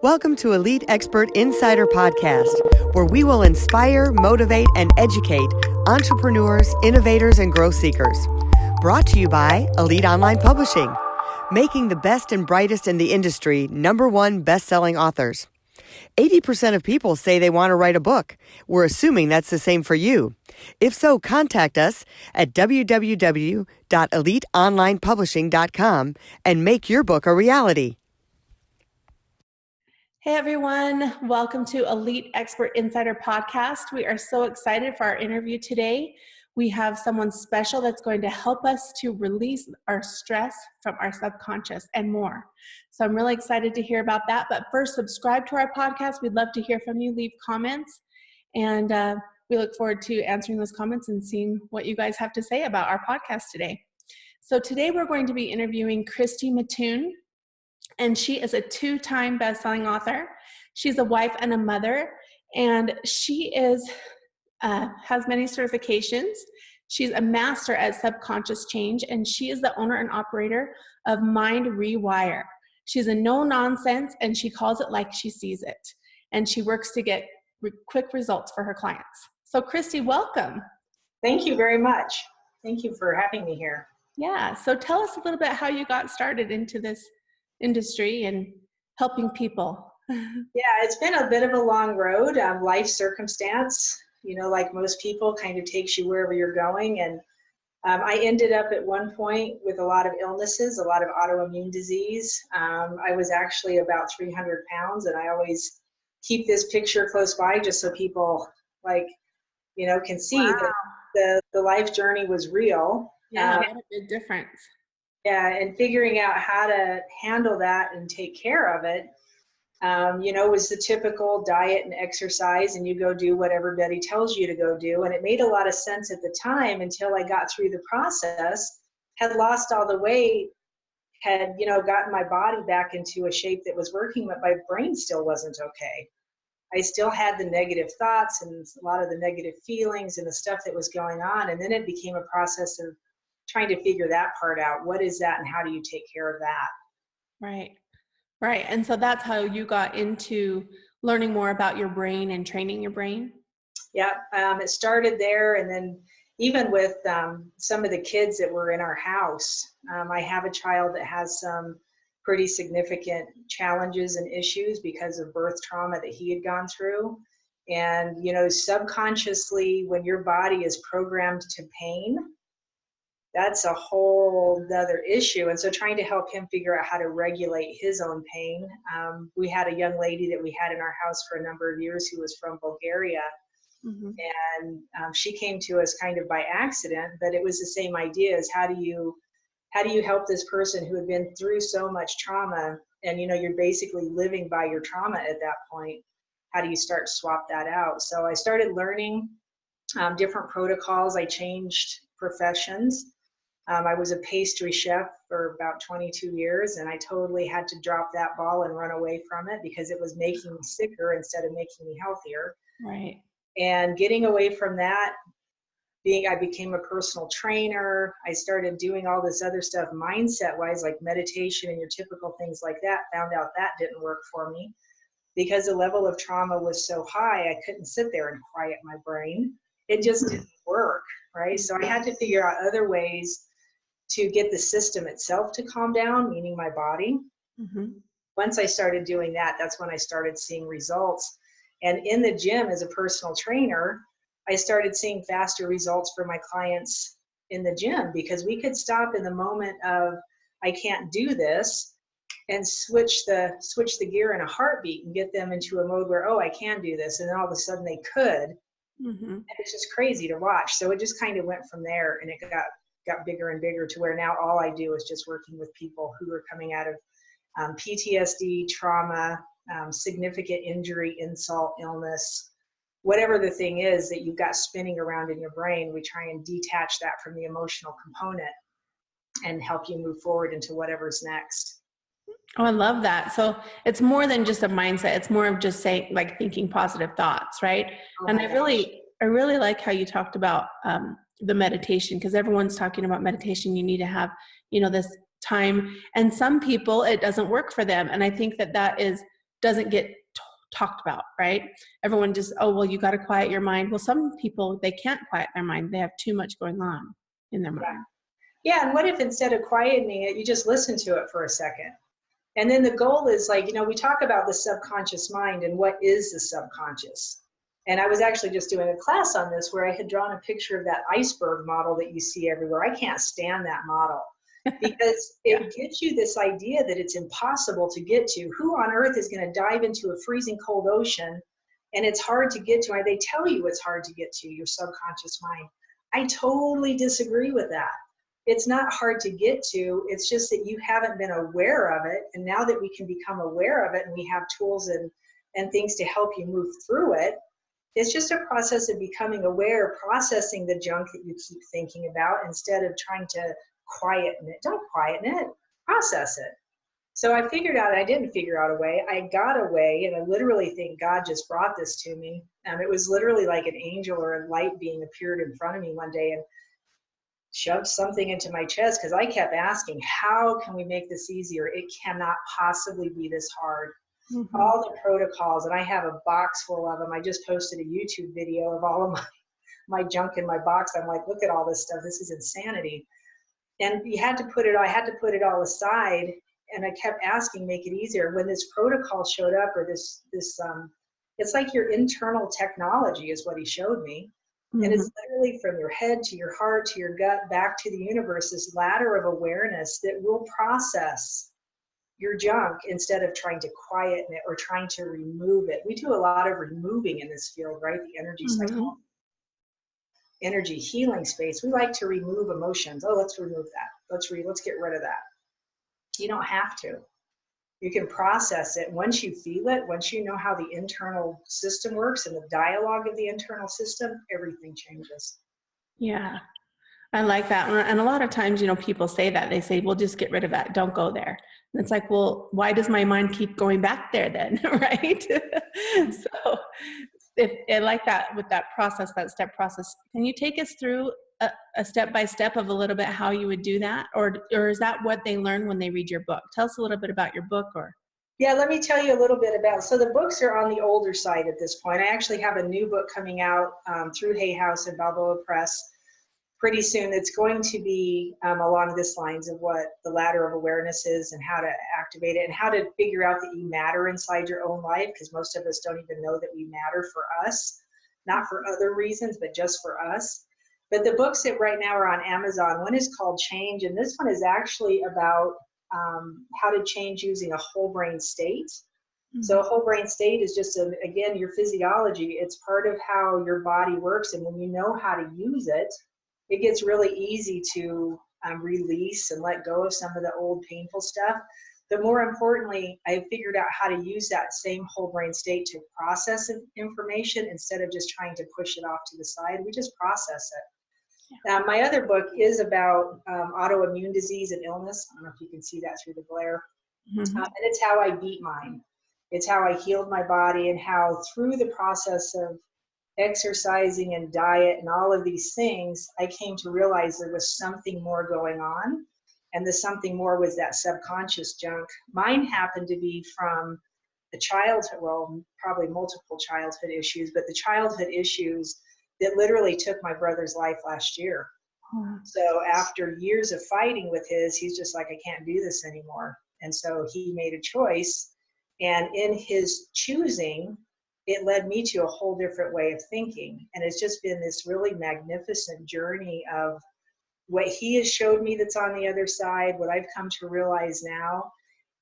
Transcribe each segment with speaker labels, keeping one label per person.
Speaker 1: Welcome to Elite Expert Insider Podcast, where we will inspire, motivate, and educate entrepreneurs, innovators, and growth seekers. Brought to you by Elite Online Publishing, making the best and brightest in the industry #1 best-selling authors. 80% of people say they want to write a book. We're assuming that's the same for you. If so, contact us at www.eliteonlinepublishing.com and make your book a reality.
Speaker 2: Hey everyone, welcome to Elite Expert Insider Podcast. We are so excited for our interview today. We have someone special that's going to help us to release our stress from our subconscious and more. So I'm really excited to hear about that. But first, subscribe to our podcast. We'd love to hear from you. Leave comments. And we look forward to answering those comments and seeing what you guys have to say about our podcast today. So today we're going to be interviewing Christie Mattoon. And she is a 2-time best-selling author. She's a wife and a mother, and she has many certifications. She's a master at subconscious change, and she is the owner and operator of Mind Rewire. She's a no-nonsense, and she calls it like she sees it. And she works to get quick results for her clients. So Christy, welcome.
Speaker 3: Thank you very much. Thank you for having me here.
Speaker 2: Yeah, so tell us a little bit how you got started into this industry and helping people.
Speaker 3: Yeah, it's been a bit of a long road. Life circumstance, like most people, kind of takes you wherever you're going. And I ended up at one point with a lot of illnesses, a lot of autoimmune disease. I was actually about 300 pounds, and I always keep this picture close by just so people can see that the life journey was real.
Speaker 2: Yeah, what a big difference.
Speaker 3: Yeah, and figuring out how to handle that and take care of it, was the typical diet and exercise, and you go do what everybody tells you to go do. And it made a lot of sense at the time until I got through the process, had lost all the weight, had, gotten my body back into a shape that was working, but my brain still wasn't okay. I still had the negative thoughts and a lot of the negative feelings and the stuff that was going on. And then it became a process of trying to figure that part out. What is that and how do you take care of that?
Speaker 2: Right. And so that's how you got into learning more about your brain and training your brain?
Speaker 3: Yeah, it started there. And then even with some of the kids that were in our house, I have a child that has some pretty significant challenges and issues because of birth trauma that he had gone through. And, subconsciously, when your body is programmed to pain, that's a whole other issue. And so trying to help him figure out how to regulate his own pain. We had a young lady that we had in our house for a number of years who was from Bulgaria. Mm-hmm. And she came to us kind of by accident, but it was the same idea as how do you help this person who had been through so much trauma and, you're basically living by your trauma at that point. How do you start to swap that out? So I started learning different protocols. I changed professions. I was a pastry chef for about 22 years, and I totally had to drop that ball and run away from it because it was making me sicker instead of making me healthier.
Speaker 2: Right.
Speaker 3: And getting away from that, I became a personal trainer. I started doing all this other stuff mindset-wise, like meditation and your typical things like that. Found out that didn't work for me because the level of trauma was so high, I couldn't sit there and quiet my brain. It just didn't work, right? So I had to figure out other ways to get the system itself to calm down, meaning my body. Mm-hmm. Once I started doing that, that's when I started seeing results. And in the gym as a personal trainer, I started seeing faster results for my clients in the gym because we could stop in the moment of, I can't do this, and switch the gear in a heartbeat and get them into a mode where, oh, I can do this. And then all of a sudden they could. Mm-hmm. And it's just crazy to watch. So it just kind of went from there, and it got bigger and bigger to where now all I do is just working with people who are coming out of PTSD, trauma, significant injury, insult, illness, whatever the thing is that you've got spinning around in your brain. We try and detach that from the emotional component and help you move forward into whatever's next.
Speaker 2: Oh, I love that. So it's more than just a mindset. It's more of just saying, like, thinking positive thoughts, right? Oh, and I really like how you talked about the meditation, because everyone's talking about meditation. You need to have, this time. And some people, it doesn't work for them. And I think that is doesn't get talked about, right? Everyone just, oh, well, you got to quiet your mind. Well, some people, they can't quiet their mind. They have too much going on in their mind.
Speaker 3: Yeah, and what if instead of quietening it, you just listen to it for a second? And then the goal is like, we talk about the subconscious mind and what is the subconscious. And I was actually just doing a class on this where I had drawn a picture of that iceberg model that you see everywhere. I can't stand that model because it gives you this idea that it's impossible to get to. Who on earth is going to dive into a freezing cold ocean and it's hard to get to? They tell you it's hard to get to, your subconscious mind. I totally disagree with that. It's not hard to get to. It's just that you haven't been aware of it. And now that we can become aware of it and we have tools and things to help you move through it, it's just a process of becoming aware, processing the junk that you keep thinking about instead of trying to quieten it. Don't quieten it, process it. So I figured out, I didn't figure out a way. I got a way, and I literally think God just brought this to me. It was literally like an angel or a light being appeared in front of me one day and shoved something into my chest because I kept asking, how can we make this easier? It cannot possibly be this hard. Mm-hmm. All the protocols, and I have a box full of them. I just posted a YouTube video of all of my junk in my box. I'm like, look at all this stuff. This is insanity. And I had to put it all aside. And I kept asking, make it easier. When this protocol showed up, or this it's like your internal technology is what he showed me. Mm-hmm. And it's literally from your head to your heart to your gut back to the universe, this ladder of awareness that will process your junk instead of trying to quieten it or trying to remove it. We do a lot of removing in this field, right? The energy cycle, energy healing space. We like to remove emotions. Oh, let's remove that. Let's get rid of that. You don't have to. You can process it. Once you feel it, once you know how the internal system works and the dialogue of the internal system, everything changes.
Speaker 2: Yeah. I like that. And a lot of times, people say that. They say, well, just get rid of that. Don't go there. And it's like, well, why does my mind keep going back there then? Right? So if I like that with that process, that step process, can you take us through a step-by-step of a little bit how you would do that? Or is that what they learn when they read your book? Tell us a little bit about your book.
Speaker 3: Yeah, let me tell you a little bit about, so the books are on the older side at this point. I actually have a new book coming out through Hay House and Balboa Press pretty soon. It's going to be along this lines of what the ladder of awareness is and how to activate it and how to figure out that you matter inside your own life, because most of us don't even know that we matter for us, not for other reasons, but just for us. But the books that right now are on Amazon, one is called Change, and this one is actually about how to change using a whole brain state. Mm-hmm. So a whole brain state is just, again, your physiology. It's part of how your body works, and when you know how to use it, it gets really easy to release and let go of some of the old painful stuff. But more importantly, I figured out how to use that same whole brain state to process information instead of just trying to push it off to the side. We just process it. My other book is about autoimmune disease and illness. I don't know if you can see that through the glare. Mm-hmm. And it's how I beat mine. It's how I healed my body, and how through the process of exercising and diet and all of these things, I came to realize there was something more going on. And the something more was that subconscious junk. Mine happened to be from the childhood, well, probably multiple childhood issues, but the childhood issues that literally took my brother's life last year. So after years of fighting with he's just like, I can't do this anymore. And so he made a choice. And in his choosing, it led me to a whole different way of thinking. And it's just been this really magnificent journey of what he has showed me that's on the other side, what I've come to realize now.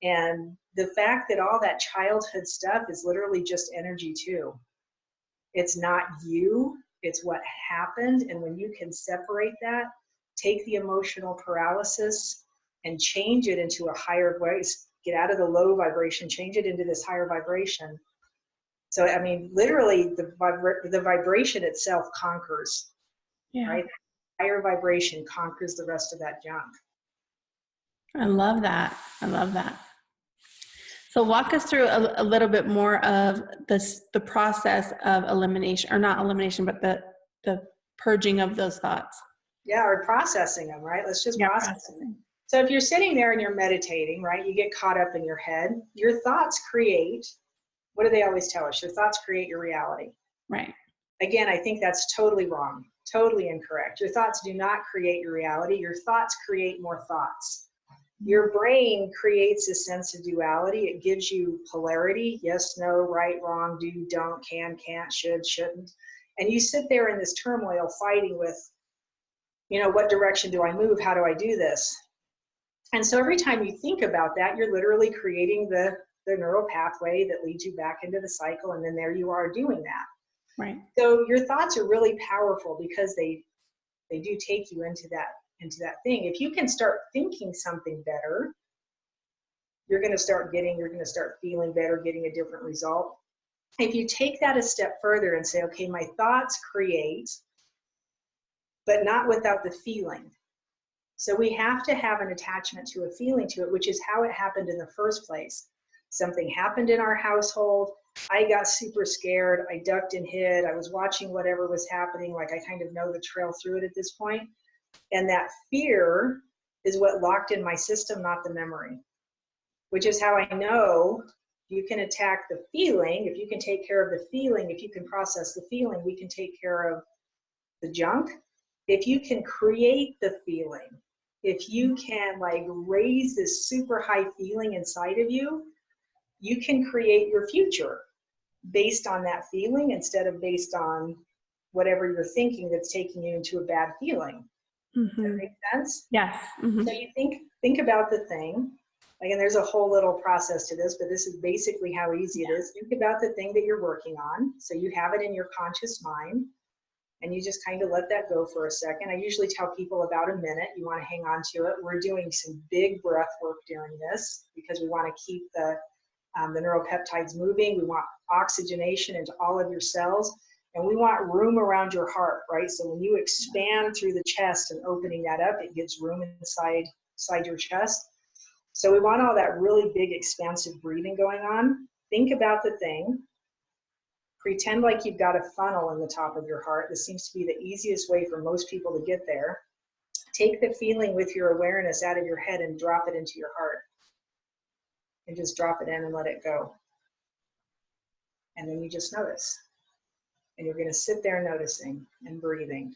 Speaker 3: And the fact that all that childhood stuff is literally just energy too. It's not you, it's what happened. And when you can separate that, take the emotional paralysis and change it into a higher voice, get out of the low vibration, change it into this higher vibration. So, I mean, literally the vibration itself conquers, right? Higher vibration conquers the rest of that junk.
Speaker 2: I love that. I love that. So walk us through a little bit more of the process of elimination, or not elimination, but the purging of those thoughts.
Speaker 3: Yeah, or processing them, right? Let's just process them. So if you're sitting there and you're meditating, right, you get caught up in your head, your thoughts create What do they always tell us? Your thoughts create your reality.
Speaker 2: Right.
Speaker 3: Again, I think that's totally wrong, totally incorrect. Your thoughts do not create your reality. Your thoughts create more thoughts. Your brain creates a sense of duality. It gives you polarity, yes, no, right, wrong, do, don't, can, can't, should, shouldn't. And you sit there in this turmoil fighting with, what direction do I move? How do I do this? And so every time you think about that, you're literally creating the neural pathway that leads you back into the cycle. And then there you are doing that.
Speaker 2: Right.
Speaker 3: So your thoughts are really powerful because they do take you into that thing. If you can start thinking something better, you're going to start feeling better, getting a different result. If you take that a step further and say, okay, my thoughts create, but not without the feeling. So we have to have an attachment to a feeling to it, which is how it happened in the first place. Something happened in our household. I got super scared. I ducked and hid. I was watching whatever was happening. Like, I kind of know the trail through it at this point. And that fear is what locked in my system, not the memory, which is how I know you can attack the feeling. If you can take care of the feeling, if you can process the feeling, we can take care of the junk. If you can create the feeling, if you can raise this super high feeling inside of you, you can create your future based on that feeling instead of based on whatever you're thinking that's taking you into a bad feeling.
Speaker 2: Mm-hmm.
Speaker 3: Does that make sense?
Speaker 2: Yes. Mm-hmm.
Speaker 3: So you think about the thing. Again, there's a whole little process to this, but this is basically how easy it is. Think about the thing that you're working on. So you have it in your conscious mind, and you just kind of let that go for a second. I usually tell people about a minute. You want to hang on to it. We're doing some big breath work during this because we want to keep the neuropeptides moving. We want oxygenation into all of your cells, and we want room around your heart, right? So when you expand through the chest and opening that up, it gives room inside your chest. So we want all that really big, expansive breathing going on. Think about the thing. Pretend like you've got a funnel in the top of your heart. This seems to be the easiest way for most people to get there. Take the feeling with your awareness out of your head and drop it into your heart. And just drop it in and let it go. And then you just notice. And you're going to sit there noticing and breathing.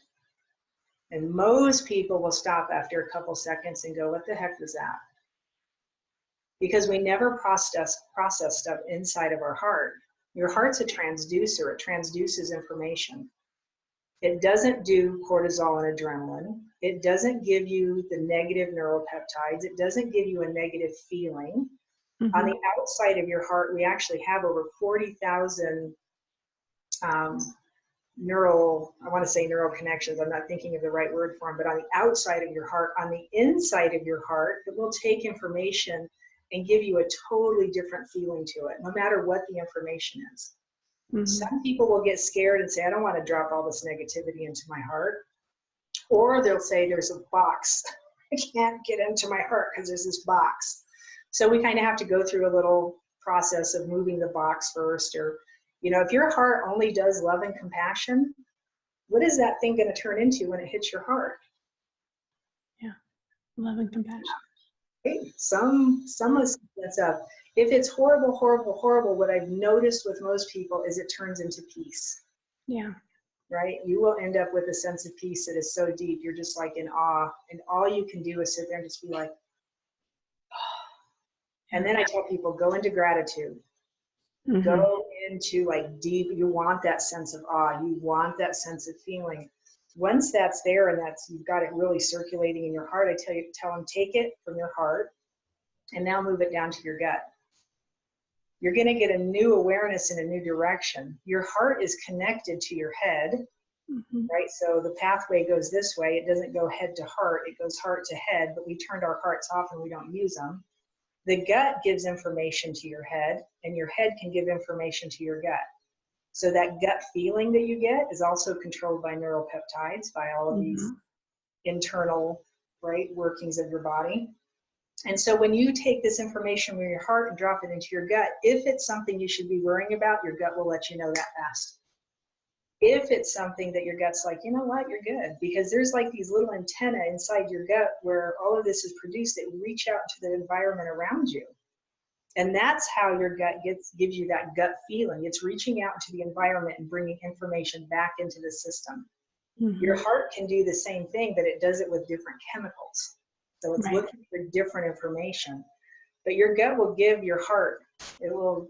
Speaker 3: And most people will stop after a couple seconds and go, what the heck was that? Because we never process stuff inside of our heart. Your heart's a transducer. It transduces information. It doesn't do cortisol and adrenaline. It doesn't give you the negative neuropeptides. It doesn't give you a negative feeling. Mm-hmm. On the outside of your heart, we actually have over 40,000 neural connections. I'm not thinking of the right word for them, but on the outside of your heart, on the inside of your heart, it will take information and give you a totally different feeling to it, no matter what the information is. Mm-hmm. Some people will get scared and say, I don't want to drop all this negativity into my heart. Or they'll say, there's a box. I can't get into my heart because there's this box. So we kind of have to go through a little process of moving the box first. Or, if your heart only does love and compassion, what is that thing going to turn into when it hits your heart?
Speaker 2: Yeah, love and compassion.
Speaker 3: Some that's up. If it's horrible, what I've noticed with most people is it turns into peace.
Speaker 2: Yeah.
Speaker 3: Right? You will end up with a sense of peace that is so deep, you're just in awe. And all you can do is sit there and just be like, oh. And then I tell people, go into gratitude. Mm-hmm. Go into deep, you want that sense of awe. You want that sense of feeling. Once that's there and you've got it really circulating in your heart, I tell them, take it from your heart and now move it down to your gut. You're going to get a new awareness in a new direction. Your heart is connected to your head, mm-hmm. right? So the pathway goes this way. It doesn't go head to heart. It goes heart to head, but we turned our hearts off and we don't use them. The gut gives information to your head, and your head can give information to your gut. So that gut feeling that you get is also controlled by neuropeptides, by all of mm-hmm. these internal, right, workings of your body. And so when you take this information from your heart and drop it into your gut, if it's something you should be worrying about, your gut will let you know that fast. If it's something that your gut's like, you know what, you're good. Because there's these little antennae inside your gut where all of this is produced that reach out to the environment around you. And that's how your gut gives you that gut feeling. It's reaching out into the environment and bringing information back into the system.
Speaker 2: Mm-hmm.
Speaker 3: Your heart can do the same thing, but it does it with different chemicals. So it's
Speaker 2: Right.
Speaker 3: looking for different information. But your gut will give your heart, it will,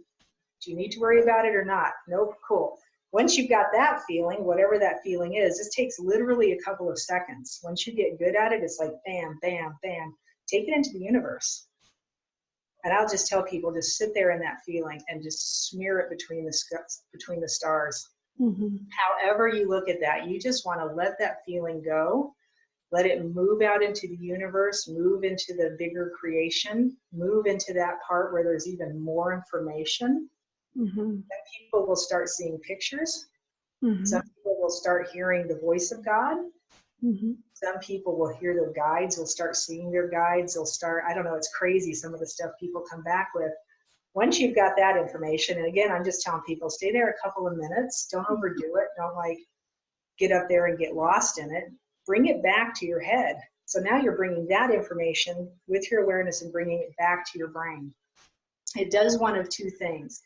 Speaker 3: do you need to worry about it or not? Nope, cool. Once you've got that feeling, whatever that feeling is, this takes literally a couple of seconds. Once you get good at it, it's like bam, bam, bam. Take it into the universe. And I'll just tell people, just sit there in that feeling and just smear it between the stars.
Speaker 2: Mm-hmm.
Speaker 3: However you look at that, you just want to let that feeling go. Let it move out into the universe, move into the bigger creation, move into that part where there's even more information.
Speaker 2: Mm-hmm.
Speaker 3: And people will start seeing pictures.
Speaker 2: Mm-hmm.
Speaker 3: Some people will start hearing the voice of God.
Speaker 2: Mm-hmm.
Speaker 3: Some people will hear their guides, will start seeing their guides. They'll start, I don't know, it's crazy some of the stuff people come back with. Once you've got that information, and again, I'm just telling people, stay there a couple of minutes. Don't overdo it. Don't like get up there and get lost in it. Bring it back to your head. So now you're bringing that information with your awareness and bringing it back to your brain. It does one of two things.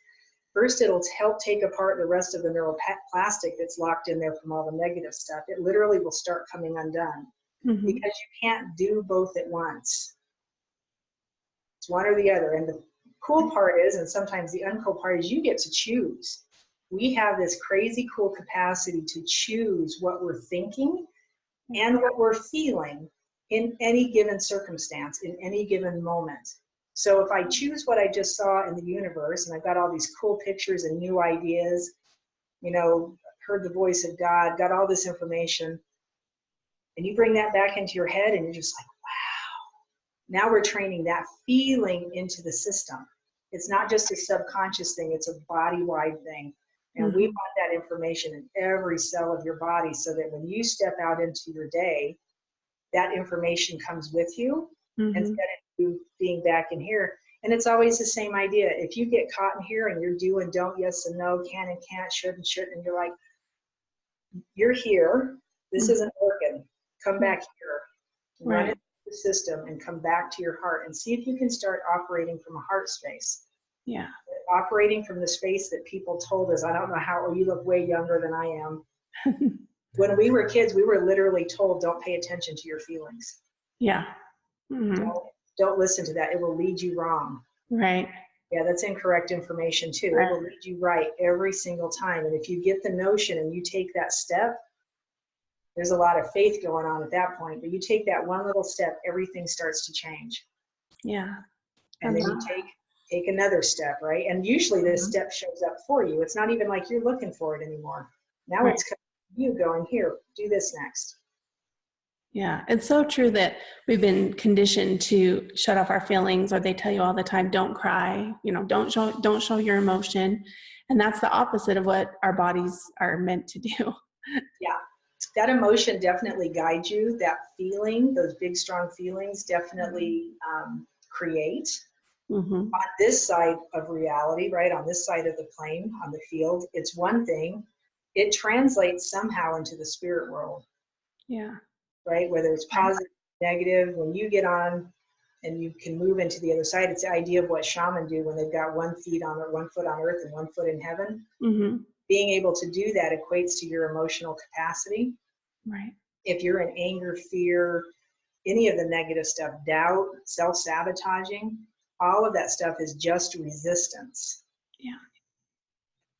Speaker 3: First, it'll help take apart the rest of the neuroplastic that's locked in there from all the negative stuff. It literally will start coming undone
Speaker 2: Mm-hmm.
Speaker 3: because you can't do both at once. It's one or the other. And the cool part is, and sometimes the uncool part is, you get to choose. We have this crazy cool capacity to choose what we're thinking and what we're feeling in any given circumstance, in any given moment. So if I choose what I just saw in the universe, and I've got all these cool pictures and new ideas, you know, heard the voice of God, got all this information, and you bring that back into your head and you're just like, wow. Now we're training that feeling into the system. It's not just a subconscious thing, it's a body-wide thing. And we want that information in every cell of your body so that when you step out into your day, that information comes with you instead of you being back in here. And it's always the same idea. If you get caught in here and you're doing don't, yes and no, can and can't, should and shouldn't, and you're like, you're here, this isn't working, come back here, run it through the system and come back to your heart and see if you can start operating from a heart space.
Speaker 2: Yeah.
Speaker 3: Operating from the space that people told us, I don't know how, or you look way younger than I am. When we were kids, we were literally told, don't pay attention to your feelings.
Speaker 2: Yeah. Mm-hmm.
Speaker 3: Don't listen to that. It will lead you wrong.
Speaker 2: Right.
Speaker 3: Yeah, that's incorrect information too.
Speaker 2: Right.
Speaker 3: It will lead you right every single time. And if you get the notion and you take that step, there's a lot of faith going on at that point, but you take that one little step, everything starts to change.
Speaker 2: Yeah.
Speaker 3: And then you take another step, right? And usually this step shows up for you. It's not even like you're looking for it anymore. Now it's you going, here, do this next.
Speaker 2: Yeah, it's so true that we've been conditioned to shut off our feelings, or they tell you all the time, don't cry, you know, don't show your emotion. And that's the opposite of what our bodies are meant to do.
Speaker 3: Yeah, that emotion definitely guides you. That feeling, those big, strong feelings definitely create. On this side of reality, right, on this side of the plane, on the field, it's one thing. It translates somehow into the spirit world.
Speaker 2: Yeah.
Speaker 3: Right, whether it's positive, negative, when you get on and you can move into the other side, it's the idea of what shaman do when they've got 1 foot on earth and 1 foot in heaven. Being able to do that equates to your emotional capacity.
Speaker 2: Right.
Speaker 3: If you're in anger, fear, any of the negative stuff, doubt, self-sabotaging, all of that stuff is just resistance.
Speaker 2: Yeah.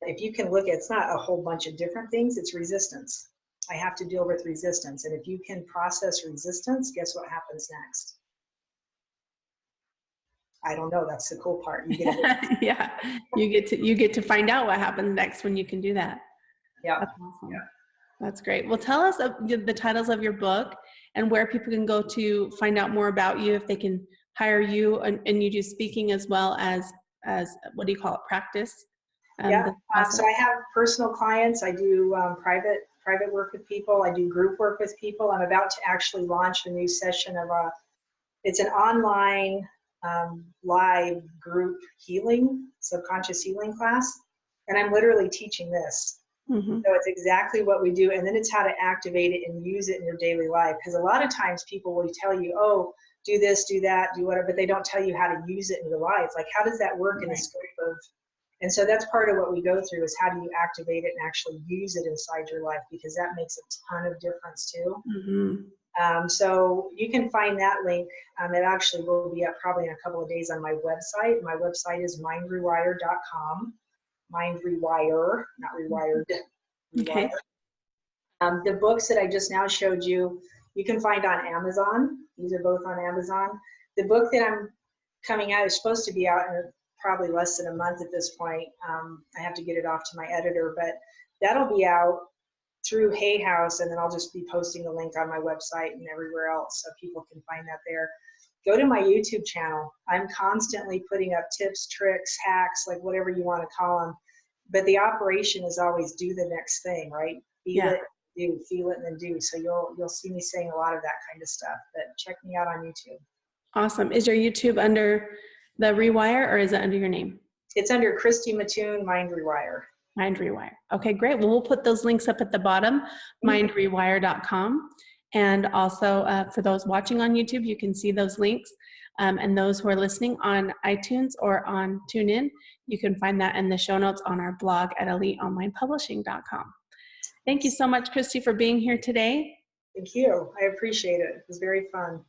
Speaker 3: If you can look at, it's not a whole bunch of different things, it's resistance. I have to deal with resistance. And if you can process resistance, guess what happens next? I don't know. That's the cool part. You get
Speaker 2: yeah. You get to find out what happens next when you can do that.
Speaker 3: Yeah.
Speaker 2: That's awesome. Yeah. That's great. Well, tell us the titles of your book and where people can go to find out more about you, if they can hire you, and you do speaking as well as what do you call it, practice?
Speaker 3: Yeah. So I have personal clients. I do private work with people. I do group work with people. I'm about to actually launch a new session of it's an online live group healing, subconscious healing class. And I'm literally teaching this. So it's exactly what we do. And then it's how to activate it and use it in your daily life. Because a lot of times people will tell you, oh, do this, do that, do whatever, but they don't tell you how to use it in your life. Like, how does that work in the scope of, and so that's part of what we go through is how do you activate it and actually use it inside your life, because that makes a ton of difference too. So you can find that link. It actually will be up probably in a couple of days on my website. My website is mindrewire.com. Mind Rewire, not rewired.
Speaker 2: Okay.
Speaker 3: The books that I just now showed you, you can find on Amazon. These are both on Amazon. The book that I'm coming out is supposed to be out in probably less than a month at this point. I have to get it off to my editor, but that'll be out through Hay House, and then I'll just be posting the link on my website and everywhere else so people can find that there. Go to my YouTube channel. I'm constantly putting up tips, tricks, hacks, like whatever you want to call them. But the operation is always do the next thing, right? Feel it, do, feel it, and then do. So you'll see me saying a lot of that kind of stuff. But check me out on YouTube.
Speaker 2: Awesome. Is your YouTube under the Rewire, or is it under your name?
Speaker 3: It's under Christie Mattoon, Mind Rewire.
Speaker 2: Mind Rewire. Okay, great. Well, we'll put those links up at the bottom, mindrewire.com. And also for those watching on YouTube, you can see those links. And those who are listening on iTunes or on TuneIn, you can find that in the show notes on our blog at eliteonlinepublishing.com. Thank you so much, Christy, for being here today.
Speaker 3: Thank you. I appreciate it. It was very fun.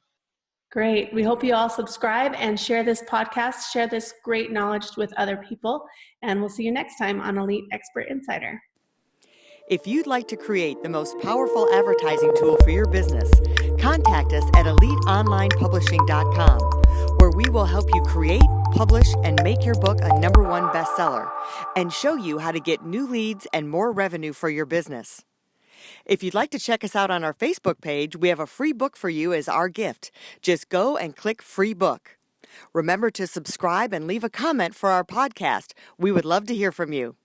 Speaker 2: Great. We hope you all subscribe and share this podcast, share this great knowledge with other people, and we'll see you next time on Elite Expert Insider.
Speaker 1: If you'd like to create the most powerful advertising tool for your business, contact us at eliteonlinepublishing.com, where we will help you create, publish, and make your book a #1 bestseller, and show you how to get new leads and more revenue for your business. If you'd like to check us out on our Facebook page, we have a free book for you as our gift. Just go and click free book. Remember to subscribe and leave a comment for our podcast. We would love to hear from you.